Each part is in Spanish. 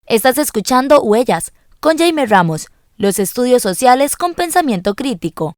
Estás escuchando Huellas con Jaime Ramos, los estudios sociales con pensamiento crítico.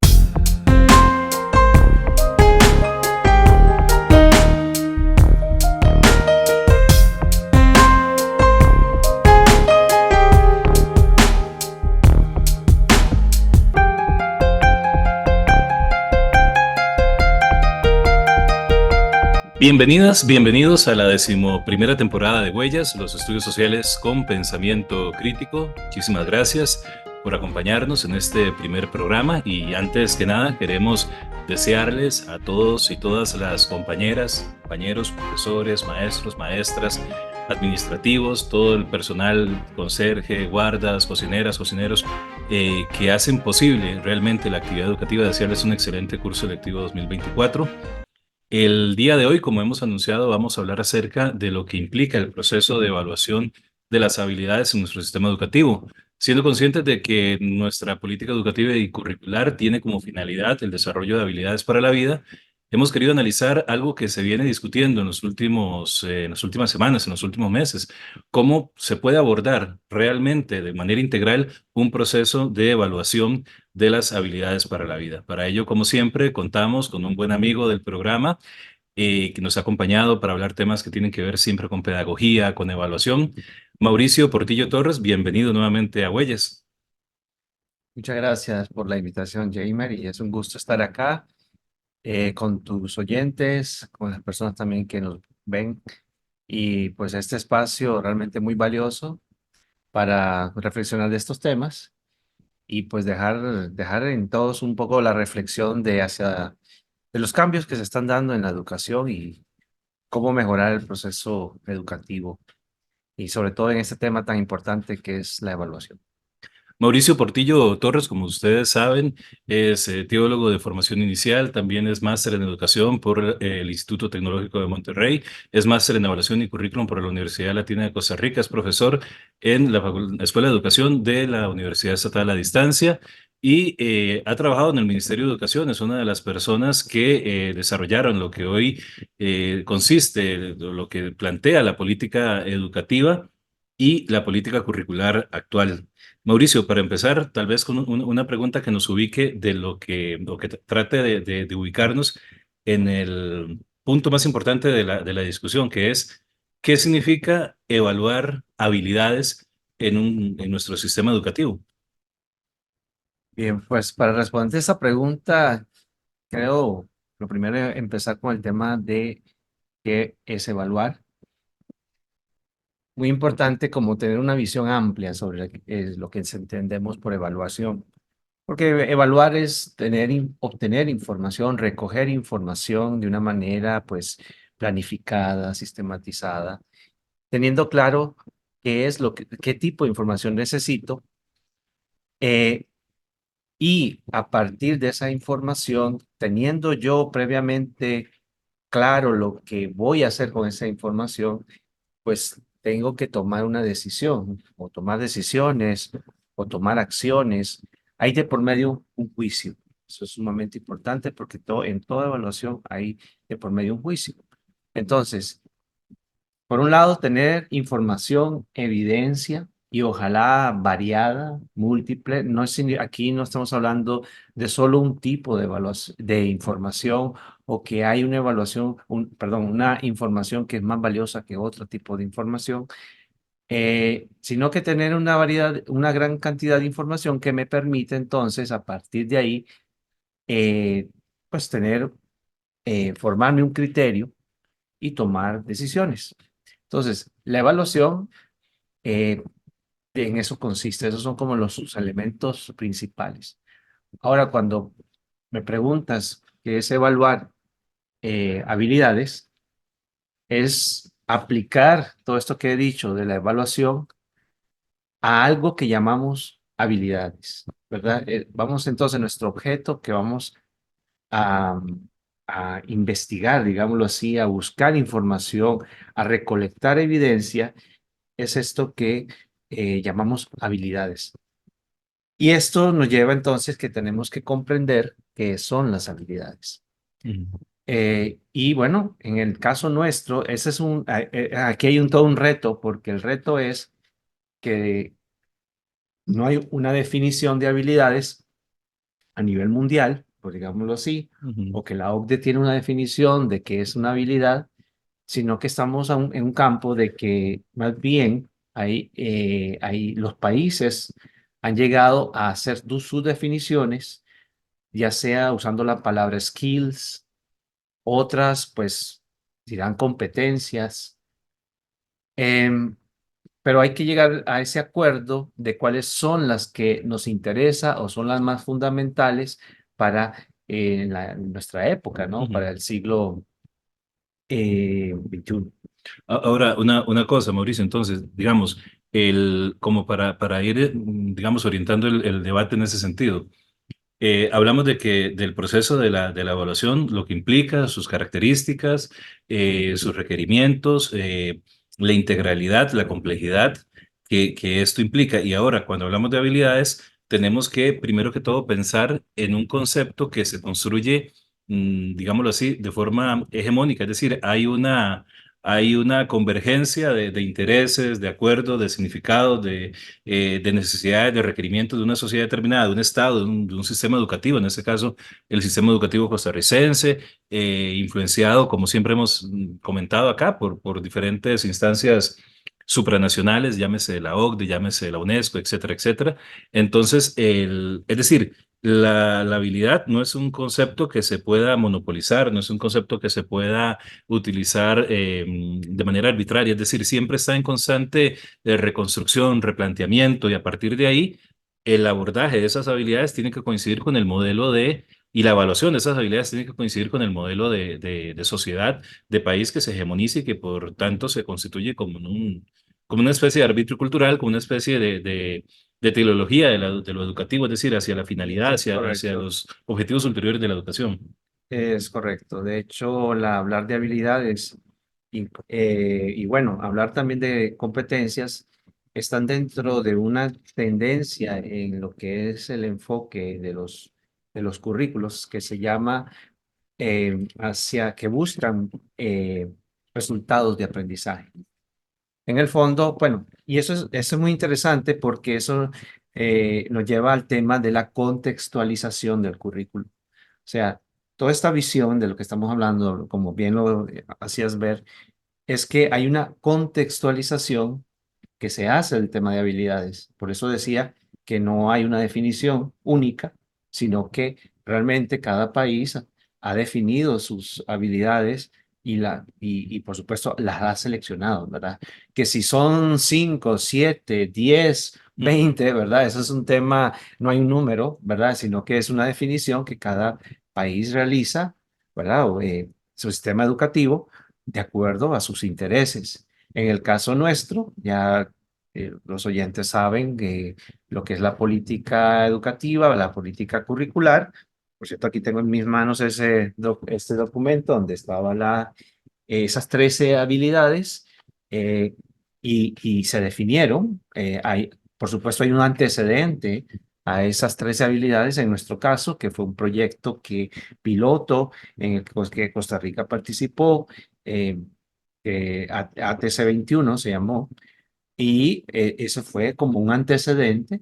Bienvenidas, bienvenidos a la 11ª temporada de Huellas, los estudios sociales con pensamiento crítico. Muchísimas gracias por acompañarnos en este primer programa y antes que nada queremos desearles a todos y todas las compañeras, compañeros, profesores, maestros, maestras, administrativos, todo el personal, conserje, guardas, cocineras, cocineros, que hacen posible realmente la actividad educativa, desearles un excelente curso lectivo 2024. El día de hoy, como hemos anunciado, vamos a hablar acerca de lo que implica el proceso de evaluación de las habilidades en nuestro sistema educativo, siendo conscientes de que nuestra política educativa y curricular tiene como finalidad el desarrollo de habilidades para la vida. Hemos querido analizar algo que se viene discutiendo en las últimas semanas, en los últimos meses, cómo se puede abordar realmente de manera integral un proceso de evaluación de las habilidades para la vida. Para ello, como siempre, contamos con un buen amigo del programa que nos ha acompañado para hablar temas que tienen que ver siempre con pedagogía, con evaluación. Mauricio Portillo Torres, bienvenido nuevamente a Huellas. Muchas gracias por la invitación, Jamer, y es un gusto estar acá con tus oyentes, con las personas también que nos ven, y pues este espacio realmente muy valioso para reflexionar de estos temas y pues dejar en todos un poco la reflexión de los cambios que se están dando en la educación y cómo mejorar el proceso educativo y sobre todo en este tema tan importante que es la evaluación. Mauricio Portillo Torres, como ustedes saben, es teólogo de formación inicial, también es máster en educación por el Instituto Tecnológico de Monterrey, es máster en evaluación y currículum por la Universidad Latina de Costa Rica, es profesor en la Escuela de Educación de la Universidad Estatal a Distancia y ha trabajado en el Ministerio de Educación, es una de las personas que desarrollaron lo que hoy consiste, lo que plantea la política educativa y la política curricular actual. Mauricio, para empezar, tal vez con una pregunta que nos ubique de lo que trate de ubicarnos en el punto más importante de la discusión, que es ¿qué significa evaluar habilidades en nuestro sistema educativo? Bien, pues para responder esa pregunta, creo lo primero es empezar con el tema de qué es evaluar. Muy importante como tener una visión amplia sobre lo que entendemos por evaluación, porque evaluar es obtener información, recoger información de una manera pues planificada, sistematizada, teniendo claro qué tipo de información necesito, eh, y a partir de esa información, teniendo yo previamente claro lo que voy a hacer con esa información, pues tengo que tomar una decisión o tomar decisiones o tomar acciones. Hay de por medio un juicio. Eso es sumamente importante porque en toda evaluación hay de por medio un juicio. Entonces, por un lado, tener información, evidencia y ojalá variada, múltiple. Aquí no estamos hablando de solo un tipo de evaluación, de información o que hay una evaluación, perdón, una información que es más valiosa que otro tipo de información, sino que tener una variedad, una gran cantidad de información que me permite entonces a partir de ahí, eh, pues formarme un criterio y tomar decisiones. Entonces, la evaluación, eh, en eso consiste, esos son como sus elementos principales. Ahora, cuando me preguntas qué es evaluar habilidades, es aplicar todo esto que he dicho de la evaluación a algo que llamamos habilidades, ¿verdad? Vamos entonces, nuestro objeto que vamos a, a investigar, digámoslo así, a buscar información, a recolectar evidencia, es esto que llamamos habilidades. Y esto nos lleva entonces que tenemos que comprender qué son las habilidades. Y bueno, en el caso nuestro, aquí hay todo un reto, porque el reto es que no hay una definición de habilidades a nivel mundial, pues digámoslo así, o que la OCDE tiene una definición de qué es una habilidad, sino que estamos en un campo de que más bien los países han llegado a hacer sus definiciones, ya sea usando la palabra skills, otras pues dirán competencias, em, pero hay que llegar a ese acuerdo de cuáles son las que nos interesa o son las más fundamentales para nuestra época, ¿no? Para el siglo XXI. Ahora, una cosa, Mauricio, entonces, digamos, como para ir, digamos, orientando el debate en ese sentido. Hablamos del proceso de la evaluación, lo que implica, sus características, sus requerimientos, la integralidad, la complejidad que esto implica. Y ahora, cuando hablamos de habilidades, tenemos que, primero que todo, pensar en un concepto que se construye, digámoslo así, de forma hegemónica. Es decir, hay una convergencia de intereses, de acuerdos, de significados, de necesidades, de requerimientos de una sociedad determinada, de un Estado, de un sistema educativo, en este caso el sistema educativo costarricense, influenciado, como siempre hemos comentado acá, por diferentes instancias supranacionales, llámese la OCDE, llámese la UNESCO, etcétera, etcétera. Entonces, es decir, la habilidad no es un concepto que se pueda monopolizar, no es un concepto que se pueda utilizar de manera arbitraria, es decir, siempre está en constante de reconstrucción, replanteamiento, y a partir de ahí el abordaje de esas habilidades tiene que coincidir con el modelo y la evaluación de esas habilidades tiene que coincidir con el modelo de sociedad, de país que se hegemonice y que por tanto se constituye como una especie de arbitrio cultural, como una especie de teleología de lo educativo, es decir, hacia la finalidad, hacia Correcto. los objetivos ulteriores de la educación. Es correcto. De hecho, hablar de habilidades y bueno, hablar también de competencias están dentro de una tendencia en lo que es el enfoque de los currículos que se llama hacia que buscan resultados de aprendizaje. En el fondo, bueno, y eso es muy interesante porque eso nos lleva al tema de la contextualización del currículo. O sea, toda esta visión de lo que estamos hablando, como bien lo hacías ver, es que hay una contextualización que se hace del tema de habilidades. Por eso decía que no hay una definición única, sino que realmente cada país ha definido sus habilidades y por supuesto las ha seleccionado, ¿verdad? Que si son 5, 7, 10, 20, ¿verdad? Eso es un tema, no hay un número, ¿verdad? Sino que es una definición que cada país realiza, ¿verdad? Su sistema educativo de acuerdo a sus intereses. En el caso nuestro, ya los oyentes saben que lo que es la política educativa, la política curricular. Por cierto, aquí tengo en mis manos este documento donde estaban esas 13 habilidades y se definieron. Por supuesto, hay un antecedente a esas 13 habilidades en nuestro caso, que fue un proyecto piloto en el que Costa Rica participó. eh, ATC 21 se llamó, y eso fue como un antecedente.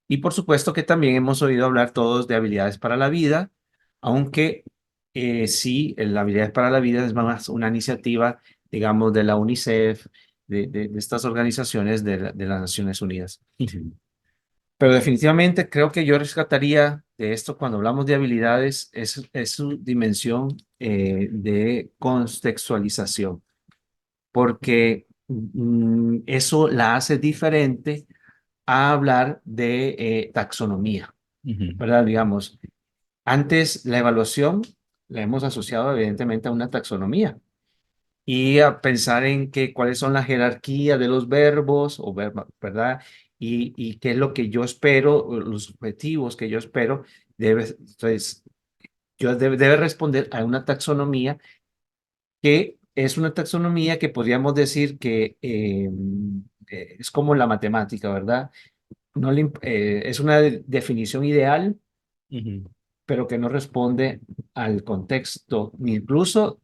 Y por supuesto que también hemos oído hablar todos de habilidades para la vida, aunque sí, la habilidades para la vida es más una iniciativa, digamos, de la UNICEF, de estas organizaciones de las Naciones Unidas. Pero definitivamente creo que yo rescataría de esto cuando hablamos de habilidades es su dimensión de contextualización, porque eso la hace diferente a hablar de taxonomía, Ujú. ¿verdad? Digamos, antes la evaluación la hemos asociado evidentemente a una taxonomía y a pensar en cuáles son las jerarquías de los verbos, ¿verdad? Y qué es lo que yo espero, o los objetivos que yo espero, entonces, debe responder a una taxonomía que es una taxonomía que podríamos decir que es como la matemática, ¿verdad? Es una definición ideal, Ujú. pero que no responde al contexto, ni incluso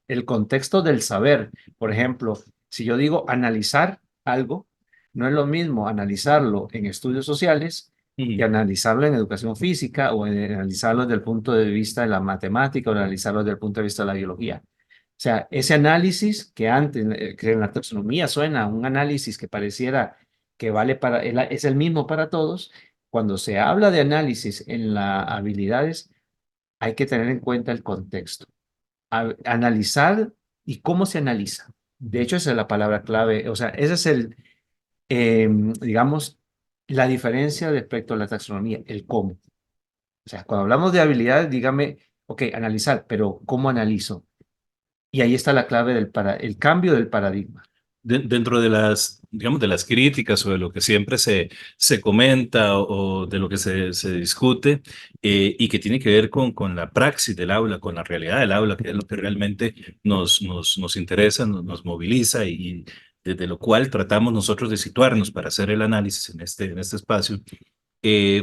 el contexto del saber. Por ejemplo, si yo digo analizar algo, No es lo mismo analizarlo en estudios sociales que Ujú. analizarlo en educación física o analizarlo desde el punto de vista de la matemática o analizarlo desde el punto de vista de la biología. O sea, ese análisis que antes, que en la taxonomía suena un análisis que pareciera que vale para, es el mismo para todos, cuando se habla de análisis en las habilidades, hay que tener en cuenta el contexto. Analizar y cómo se analiza. De hecho, esa es la palabra clave. O sea, ese es digamos, la diferencia respecto a la taxonomía, el cómo. O sea, cuando hablamos de habilidades, dígame, ok, analizar, pero ¿cómo analizo? Y ahí está la clave el cambio del paradigma. Dentro de las, digamos, de las críticas o de lo que siempre se comenta o de lo que se discute y que tiene que ver con la praxis del aula, con la realidad del aula, que es lo que realmente nos interesa, nos moviliza y desde lo cual tratamos nosotros de situarnos para hacer el análisis en este espacio.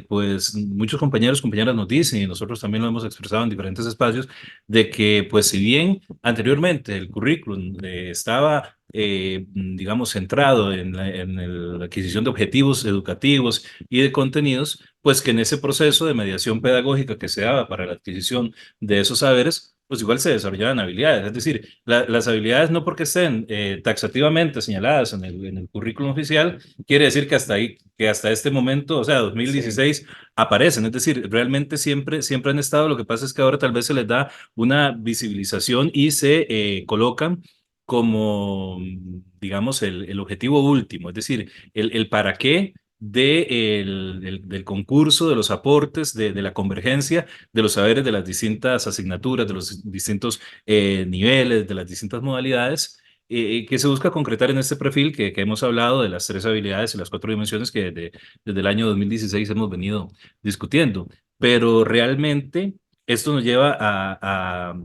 Pues muchos compañeros, compañeras nos dicen, y nosotros también lo hemos expresado en diferentes espacios, de que pues si bien anteriormente el currículum estaba, digamos, centrado la adquisición de objetivos educativos y de contenidos, pues que en ese proceso de mediación pedagógica que se daba para la adquisición de esos saberes, pues igual se desarrollaban habilidades. Es decir, las habilidades no porque estén taxativamente señaladas en el currículum oficial, quiere decir que hasta ahí, que hasta este momento, o sea, Sí, 2016, aparecen. Es decir, realmente siempre han estado. Lo que pasa es que ahora tal vez se les da una visibilización y se colocan como, digamos, el objetivo último, es decir, el para qué del concurso, de los aportes, de la convergencia de los saberes de las distintas asignaturas, de los distintos niveles, de las distintas modalidades que se busca concretar en este perfil que hemos hablado de las tres habilidades y las cuatro dimensiones que desde el año 2016 hemos venido discutiendo. Pero realmente esto nos lleva a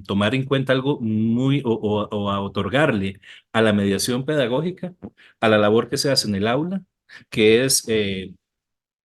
tomar en cuenta algo muy o a otorgarle a la mediación pedagógica, a la labor que se hace en el aula, que es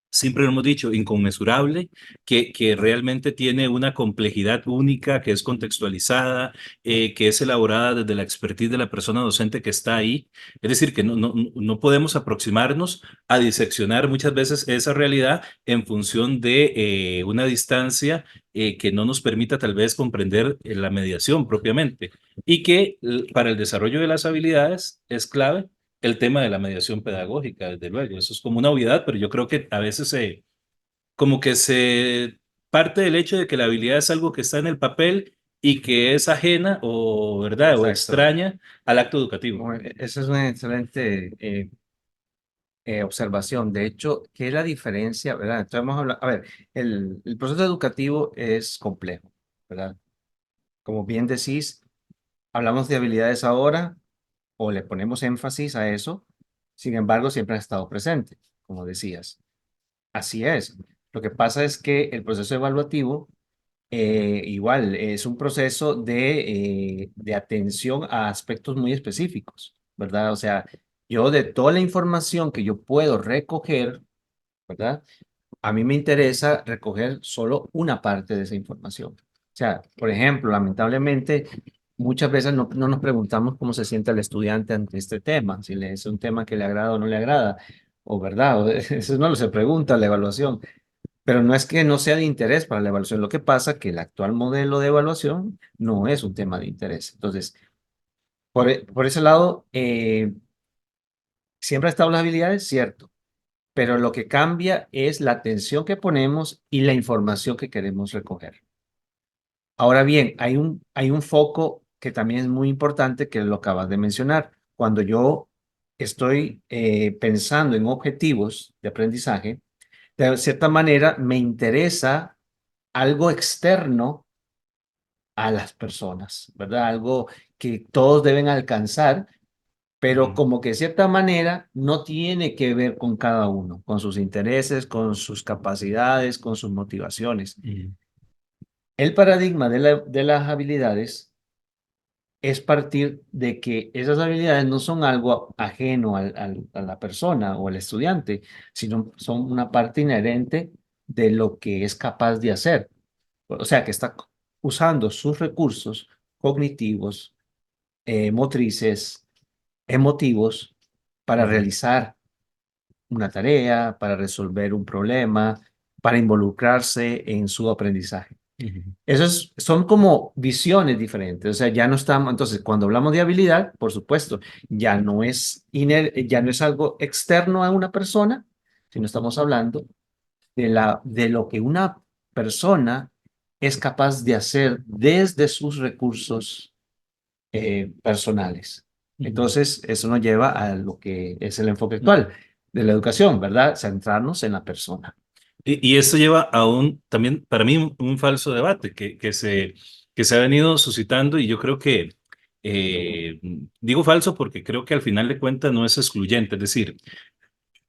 siempre lo hemos dicho, inconmensurable, que realmente tiene una complejidad única, que es contextualizada, que es elaborada desde la expertise de la persona docente que está ahí. Es decir, que no podemos aproximarnos a diseccionar muchas veces esa realidad en función de una distancia que no nos permita tal vez comprender la mediación propiamente y que para el desarrollo de las habilidades es clave el tema de la mediación pedagógica, desde luego. Eso es como una obviedad, pero yo creo que a veces como que se parte del hecho de que la habilidad es algo que está en el papel y que es ajena o, ¿verdad? O exacto. extraña al acto educativo. Esa es una excelente observación. De hecho, ¿qué es la diferencia? ¿Verdad? Entonces, vamos a hablar, a ver, el proceso educativo es complejo, ¿verdad? Como bien decís, hablamos de habilidades ahora o le ponemos énfasis a eso, sin embargo, siempre ha estado presente, como decías. Así es. Lo que pasa es que el proceso evaluativo igual es un proceso de atención a aspectos muy específicos, ¿verdad? O sea, yo de toda la información que yo puedo recoger, ¿verdad? A mí me interesa recoger solo una parte de esa información. O sea, por ejemplo, lamentablemente, muchas veces no nos preguntamos cómo se siente el estudiante ante este tema, si le es un tema que le agrada o no le agrada, o verdad, eso no se pregunta en la evaluación. Pero no es que no sea de interés para la evaluación. Lo que pasa es que el actual modelo de evaluación no es un tema de interés. Entonces, por ese lado, siempre ha estado las habilidades, cierto, pero lo que cambia es la atención que ponemos y la información que queremos recoger. Ahora bien, hay un foco que también es muy importante, que lo acabas de mencionar. Cuando yo estoy pensando en objetivos de aprendizaje, de cierta manera me interesa algo externo a las personas, ¿verdad? Algo que todos deben alcanzar, pero Ujú, como que de cierta manera no tiene que ver con cada uno, con sus intereses, con sus capacidades, con sus motivaciones. ujú, El paradigma de las habilidades es partir de que esas habilidades no son algo ajeno a la persona o al estudiante, sino son una parte inherente de lo que es capaz de hacer. O sea, que está usando sus recursos cognitivos, motrices, emotivos para ujú. realizar una tarea, para resolver un problema, para involucrarse en su aprendizaje. Son como visiones diferentes, o sea, ya no estamos, entonces cuando hablamos de habilidad, por supuesto, ya no es algo externo a una persona, sino estamos hablando de lo que una persona es capaz de hacer desde sus recursos personales. Entonces, eso nos lleva a lo que es el enfoque actual de la educación, ¿verdad? Centrarnos en la persona. Y esto lleva a también para mí, un falso debate que se ha venido suscitando y yo creo que, digo falso porque creo que al final de cuentas no es excluyente, es decir,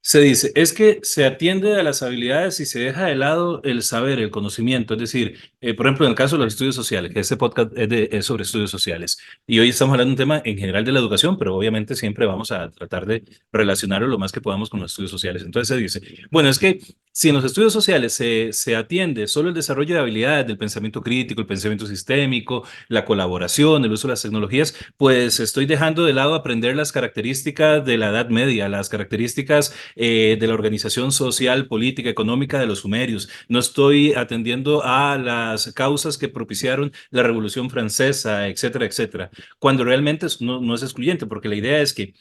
se dice, es que se atiende a las habilidades y se deja de lado el saber, el conocimiento. Es decir, por ejemplo, en el caso de los estudios sociales, que este podcast es sobre estudios sociales. Y hoy estamos hablando de un tema en general de la educación, pero obviamente siempre vamos a tratar de relacionarlo lo más que podamos con los estudios sociales. Entonces se dice, bueno, es que si en los estudios sociales se atiende solo el desarrollo de habilidades del pensamiento crítico, el pensamiento sistémico, la colaboración, el uso de las tecnologías, pues estoy dejando de lado aprender las características de la Edad Media, las características de la organización social, política, económica de los sumerios. No estoy atendiendo a las causas que propiciaron la Revolución Francesa, etcétera, etcétera. Cuando realmente no es excluyente, porque la idea es que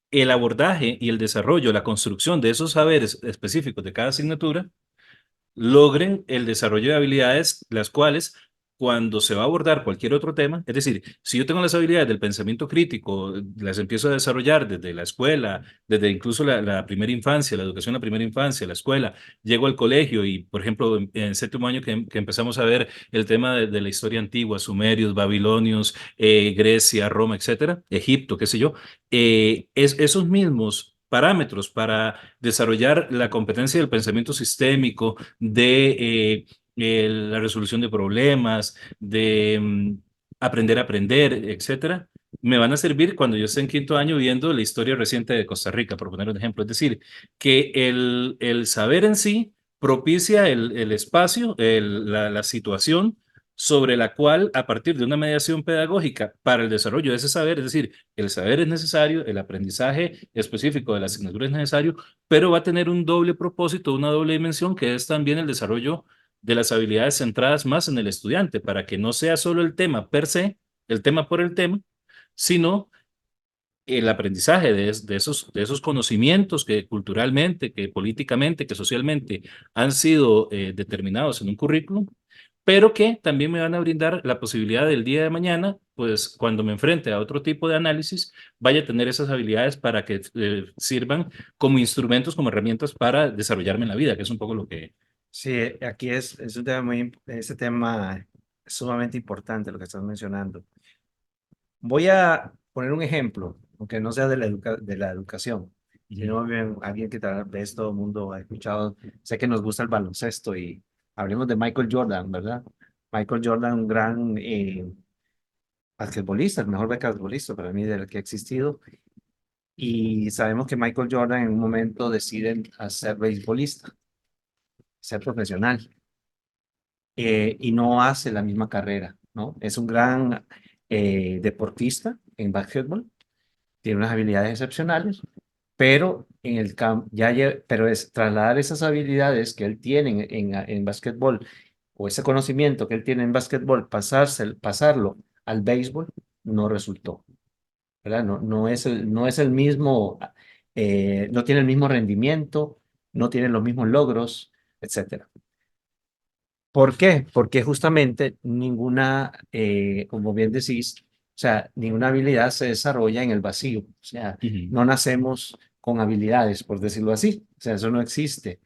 el abordaje y el desarrollo, la construcción de esos saberes específicos de cada asignatura logren el desarrollo de habilidades, las cuales, cuando se va a abordar cualquier otro tema, es decir, si yo tengo las habilidades del pensamiento crítico, las empiezo a desarrollar desde la escuela, desde incluso la primera infancia, la educación en la primera infancia, la escuela, llego al colegio y, por ejemplo, en séptimo año que empezamos a ver el tema de la historia antigua, sumerios, babilonios, Grecia, Roma, etcétera, Egipto, qué sé yo, esos mismos parámetros para desarrollar la competencia del pensamiento sistémico, de la resolución de problemas, de aprender a aprender, etcétera, me van a servir cuando yo esté en quinto año viendo la historia reciente de Costa Rica, por poner un ejemplo. Es decir, que el saber en sí propicia el espacio, la situación sobre la cual, a partir de una mediación pedagógica para el desarrollo de ese saber, es decir, el saber es necesario, el aprendizaje específico de la asignatura es necesario, pero va a tener un doble propósito, una doble dimensión, que es también el desarrollo de las habilidades centradas más en el estudiante, para que no sea solo el tema per se, el tema por el tema, sino el aprendizaje de esos conocimientos que culturalmente, que políticamente, que socialmente han sido determinados en un currículum, pero que también me van a brindar la posibilidad del día de mañana, pues cuando me enfrente a otro tipo de análisis, vaya a tener esas habilidades para que sirvan como instrumentos, como herramientas para desarrollarme en la vida, que es un poco lo que... Sí, aquí es un tema ese tema es sumamente importante lo que estás mencionando. Voy a poner un ejemplo, aunque no sea de de la educación, sino bien alguien que tal vez todo el mundo ha escuchado. Sé que nos gusta el baloncesto y hablemos de Michael Jordan, ¿verdad? Michael Jordan, un gran basquetbolista, el mejor basquetbolista para mí del que ha existido. Y sabemos que Michael Jordan en un momento decide a ser beisbolista, ser profesional, y no hace la misma carrera, ¿no? Es un gran deportista en básquetbol, tiene unas habilidades excepcionales, pero en el pero es trasladar esas habilidades que él tiene en básquetbol o ese conocimiento que él tiene en básquetbol, pasarlo al béisbol, no resultó, ¿verdad? No es el mismo, no tiene el mismo rendimiento, no tiene los mismos logros, etcétera. ¿Por qué? Porque justamente ninguna, como bien decís, o sea, ninguna habilidad se desarrolla en el vacío. O sea, Ujú. no nacemos con habilidades, por decirlo así. O sea, eso no existe.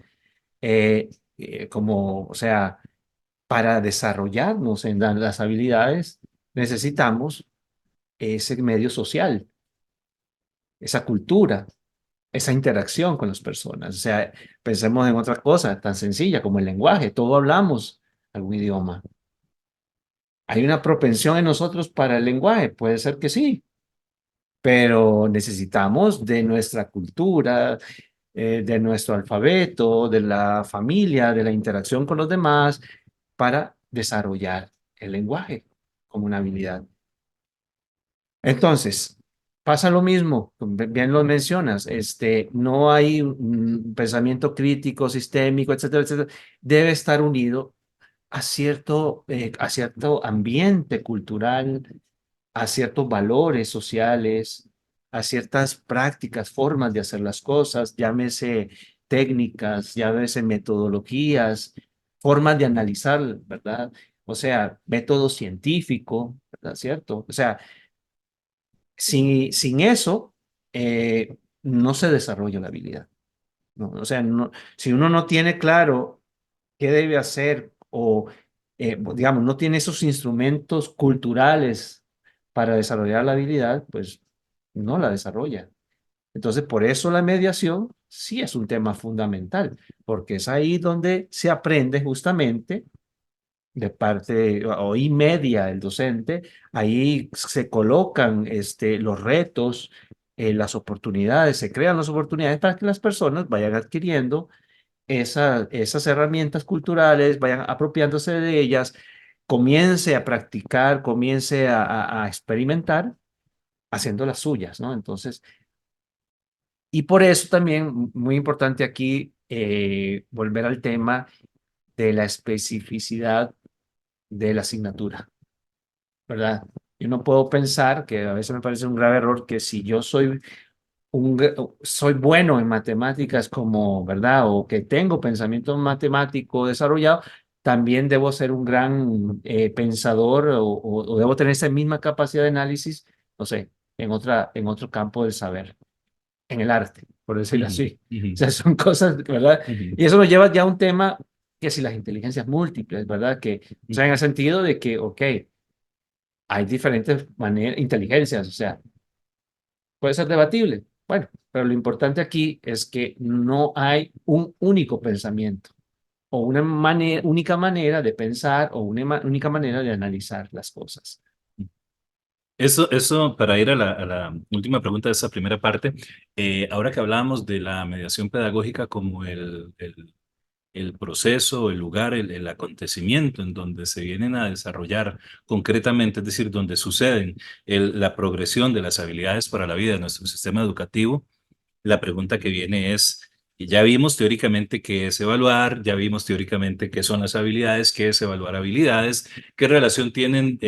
O sea, para desarrollarnos en las habilidades, necesitamos ese medio social, esa cultura, esa interacción con las personas. O sea, pensemos en otra cosa tan sencilla como el lenguaje. Todos hablamos algún idioma. ¿Hay una propensión en nosotros para el lenguaje? Puede ser que sí, pero necesitamos de nuestra cultura, de nuestro alfabeto, de la familia, de la interacción con los demás para desarrollar el lenguaje como una habilidad. Entonces, pasa lo mismo, bien lo mencionas, no hay un pensamiento crítico, sistémico, etcétera, etcétera. Debe estar unido a cierto ambiente cultural, a ciertos valores sociales, a ciertas prácticas, formas de hacer las cosas, llámese técnicas, llámese metodologías, formas de analizar, ¿verdad? O sea, método científico, ¿verdad? ¿Cierto? O sea, sin eso, no se desarrolla la habilidad. ¿No? O sea, si uno no tiene claro qué debe hacer o, digamos, no tiene esos instrumentos culturales para desarrollar la habilidad, pues no la desarrolla. Entonces, por eso la mediación sí es un tema fundamental, porque es ahí donde se aprende justamente de parte o y media el docente, ahí se colocan los retos, las oportunidades, se crean las oportunidades para que las personas vayan adquiriendo esas herramientas culturales, vayan apropiándose de ellas, comience a practicar, comience a experimentar, haciendo las suyas, ¿no? Entonces, y por eso también, muy importante aquí, volver al tema de la especificidad de la asignatura, ¿verdad? Yo no puedo pensar, que a veces me parece un grave error, que si yo soy bueno en matemáticas como, ¿verdad? O que tengo pensamiento matemático desarrollado, también debo ser un gran pensador o debo tener esa misma capacidad de análisis, no sé, en otro campo del saber, en el arte, por decirlo Ujú, así. O ujú, sea, son cosas, ¿verdad? ujú, Y eso nos lleva ya a un tema que si las inteligencias múltiples, ¿verdad? Que, o sea, en el sentido de que, ok, hay diferentes maneras, inteligencias, o sea, puede ser debatible. Bueno, pero lo importante aquí es que no hay un único pensamiento o una única manera de pensar o una única manera de analizar las cosas. ujú. Eso para ir a la última pregunta de esa primera parte, ahora que hablábamos de la mediación pedagógica como el proceso, el lugar, el acontecimiento en donde se vienen a desarrollar concretamente, es decir, donde suceden la progresión de las habilidades para la vida de nuestro sistema educativo, la pregunta que viene es, ya vimos teóricamente qué es evaluar, ya vimos teóricamente qué son las habilidades, qué es evaluar habilidades, qué relación tienen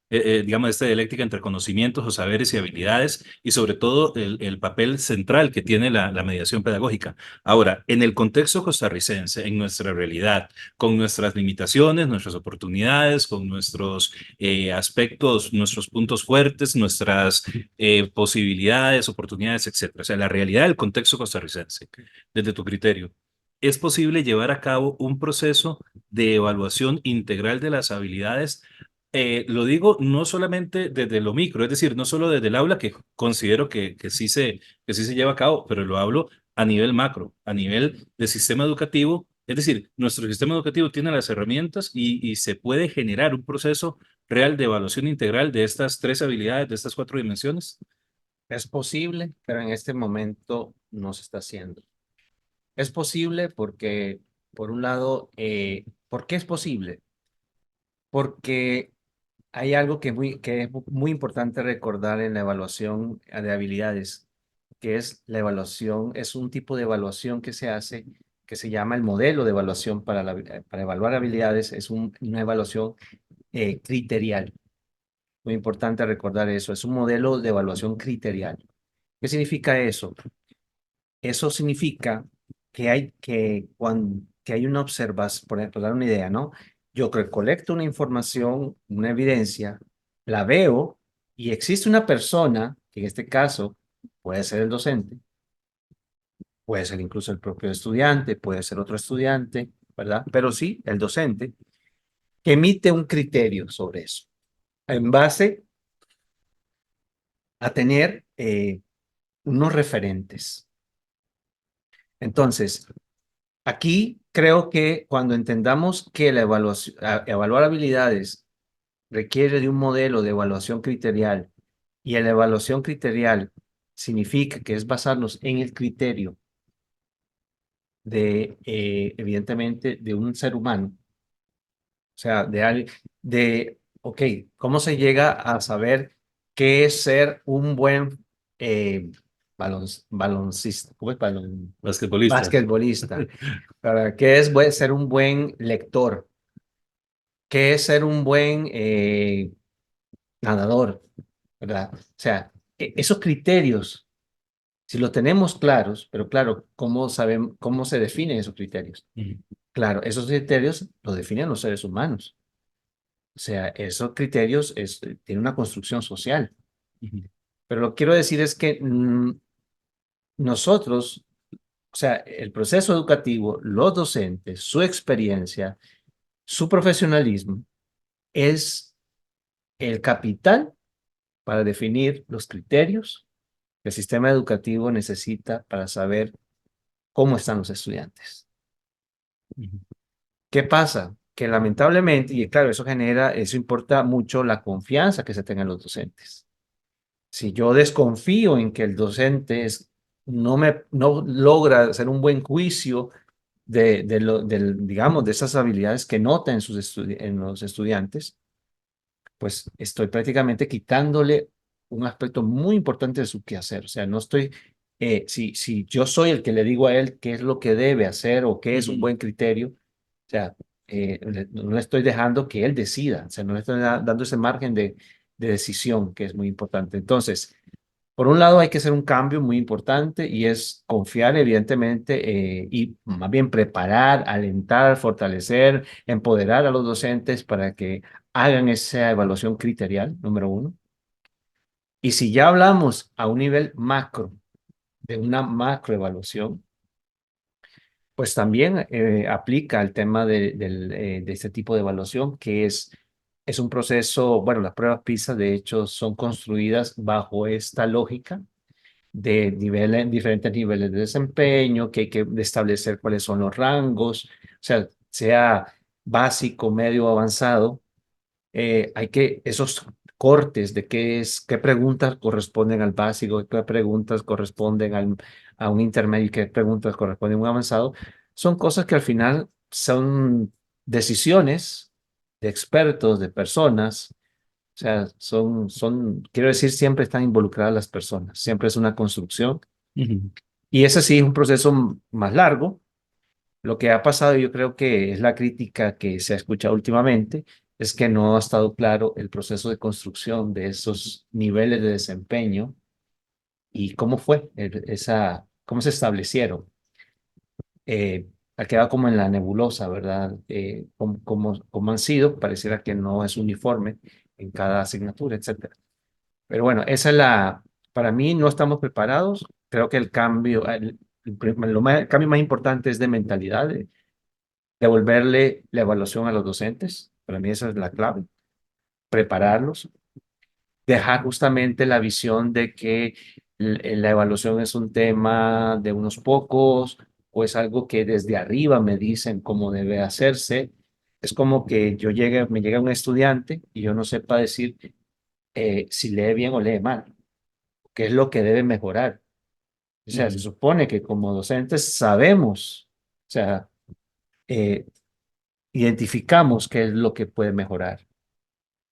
digamos, esta dialéctica entre conocimientos o saberes y habilidades, y sobre todo el papel central que tiene la mediación pedagógica. Ahora, en el contexto costarricense, en nuestra realidad, con nuestras limitaciones, nuestras oportunidades, con nuestros aspectos, nuestros puntos fuertes, nuestras posibilidades, oportunidades, etcétera. O sea, la realidad del contexto costarricense, desde tu criterio. ¿Es posible llevar a cabo un proceso de evaluación integral de las habilidades? Lo digo no solamente desde lo micro, es decir, no solo desde el aula, que considero que sí se lleva a cabo, pero lo hablo a nivel macro, a nivel de sistema educativo. Es decir, nuestro sistema educativo tiene las herramientas y se puede generar un proceso real de evaluación integral de estas tres habilidades, de estas cuatro dimensiones. Es posible, pero en este momento no se está haciendo. Es posible porque, por un lado, ¿por qué es posible? Porque hay algo que es muy importante recordar en la evaluación de habilidades, que es la evaluación, es un tipo de evaluación que se hace, que se llama el modelo de evaluación para evaluar habilidades, es una evaluación criterial. Muy importante recordar eso, es un modelo de evaluación criterial. ¿Qué significa eso? Eso significa que hay una observación, por ejemplo, dar una idea, ¿no? Yo recolecto una información, una evidencia, la veo y existe una persona, que en este caso puede ser el docente, puede ser incluso el propio estudiante, puede ser otro estudiante, ¿verdad? Pero sí, el docente, que emite un criterio sobre eso, en base a tener unos referentes. Entonces, aquí creo que cuando entendamos que la evaluación, evaluar habilidades requiere de un modelo de evaluación criterial y la evaluación criterial significa que es basarnos en el criterio de, evidentemente, de un ser humano, o sea, ok, ¿cómo se llega a saber qué es ser un buen baloncista, ¿cómo es? Basquetbolista. Basquetbolista. ¿Qué es ser un buen lector? ¿Qué es ser un buen nadador? ¿Verdad? O sea, esos criterios, si los tenemos claros, pero claro, ¿cómo sabemos, cómo se definen esos criterios? Ujú. Claro, esos criterios los definen los seres humanos. O sea, esos criterios tienen una construcción social. Ujú. Pero lo que quiero decir es que nosotros, o sea, el proceso educativo, los docentes, su experiencia, su profesionalismo, es el capital para definir los criterios que el sistema educativo necesita para saber cómo están los estudiantes. Ujú. ¿Qué pasa? Que lamentablemente, y claro, eso importa mucho la confianza que se tenga en los docentes. Si yo desconfío en que el docente no logra hacer un buen juicio digamos, de esas habilidades que nota en los estudiantes, pues estoy prácticamente quitándole un aspecto muy importante de su quehacer. O sea, no estoy, si yo soy el que le digo a él qué es lo que debe hacer o qué es un Ujú. buen criterio, o sea, no le estoy dejando que él decida, o sea, no le estoy dando ese margen de decisión que es muy importante. Entonces, por un lado hay que hacer un cambio muy importante y es confiar evidentemente y más bien preparar, alentar, fortalecer, empoderar a los docentes para que hagan esa evaluación criterial, número uno. Y si ya hablamos a un nivel macro, de una macroevaluación, pues también aplica el tema de este tipo de evaluación, que es un proceso, bueno, las pruebas PISA de hecho son construidas bajo esta lógica de diferentes niveles de desempeño, que hay que establecer cuáles son los rangos, o sea básico, medio, avanzado, esos cortes de qué preguntas corresponden al básico, qué preguntas corresponden a un intermedio y qué preguntas corresponden a un avanzado, son cosas que al final son decisiones de expertos, de personas. O sea, quiero decir, siempre están involucradas las personas, siempre es una construcción. Ujú. Y ese sí es un proceso más largo. Lo que ha pasado, yo creo que es la crítica que se ha escuchado últimamente, es que no ha estado claro el proceso de construcción de esos niveles de desempeño y cómo fue cómo se establecieron. Ha quedado como en la nebulosa, ¿verdad? Cómo han sido, pareciera que no es uniforme en cada asignatura, etcétera. Pero bueno, para mí no estamos preparados. Creo que el cambio, el cambio más importante es de mentalidad, de devolverle la evaluación a los docentes. Para mí esa es la clave. Prepararlos, dejar justamente la visión de que la evaluación es un tema de unos pocos o es algo que desde arriba me dicen cómo debe hacerse. Es como que me llega un estudiante y yo no sepa decir si lee bien o lee mal, qué es lo que debe mejorar. O sea, se Ujú. supone que como docentes sabemos, o sea, eh, identificamos qué es lo que puede mejorar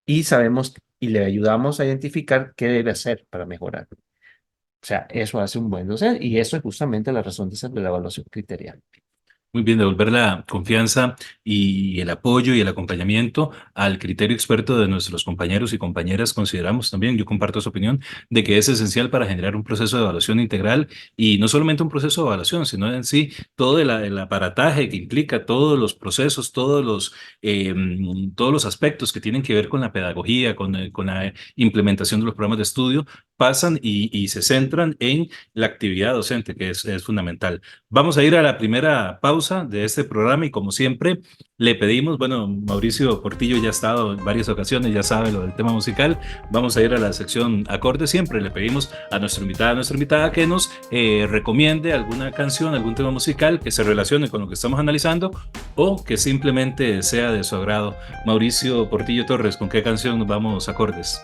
y sabemos y le ayudamos a identificar qué debe hacer para mejorar. O sea, eso hace un buen docente y eso es justamente la razón de ser de la evaluación criterial. Muy bien, devolver la confianza y el apoyo y el acompañamiento al criterio experto de nuestros compañeros y compañeras. Consideramos también, yo comparto su opinión, de que es esencial para generar un proceso de evaluación integral y no solamente un proceso de evaluación, sino en sí todo el aparataje que implica todos los procesos, todos los aspectos que tienen que ver con la pedagogía, con la implementación de los programas de estudio, pasan y se centran en la actividad docente, que es fundamental. Vamos a ir a la primera pausa de este programa y como siempre le pedimos, bueno, Mauricio Portillo ya ha estado en varias ocasiones, ya sabe lo del tema musical, vamos a ir a la sección acorde, siempre le pedimos a nuestra invitada que nos recomiende alguna canción, algún tema musical que se relacione con lo que estamos analizando o que simplemente sea de su agrado. Mauricio Portillo Torres, ¿con qué canción nos vamos acordes?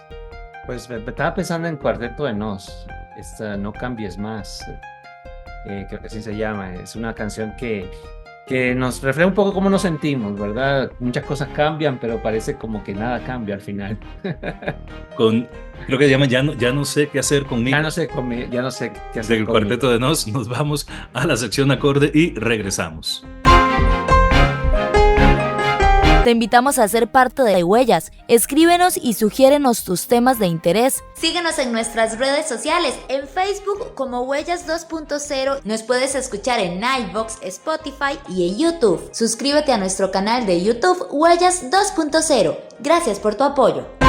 Pues me estaba pensando en Cuarteto de Nos, esta No Cambies Más, creo que así se llama. Es una canción que que nos refleja un poco cómo nos sentimos, ¿verdad? Muchas cosas cambian, pero parece como que nada cambia al final. Creo que se llama ya no sé qué hacer conmigo. Ya no sé qué hacer Del conmigo. Cuarteto de Nos vamos a la sección acorde y regresamos. Te invitamos a ser parte de Huellas. Escríbenos y sugiérenos tus temas de interés. Síguenos en nuestras redes sociales, en Facebook como Huellas 2.0. Nos puedes escuchar en iVoox, Spotify y en YouTube. Suscríbete a nuestro canal de YouTube Huellas 2.0. Gracias por tu apoyo.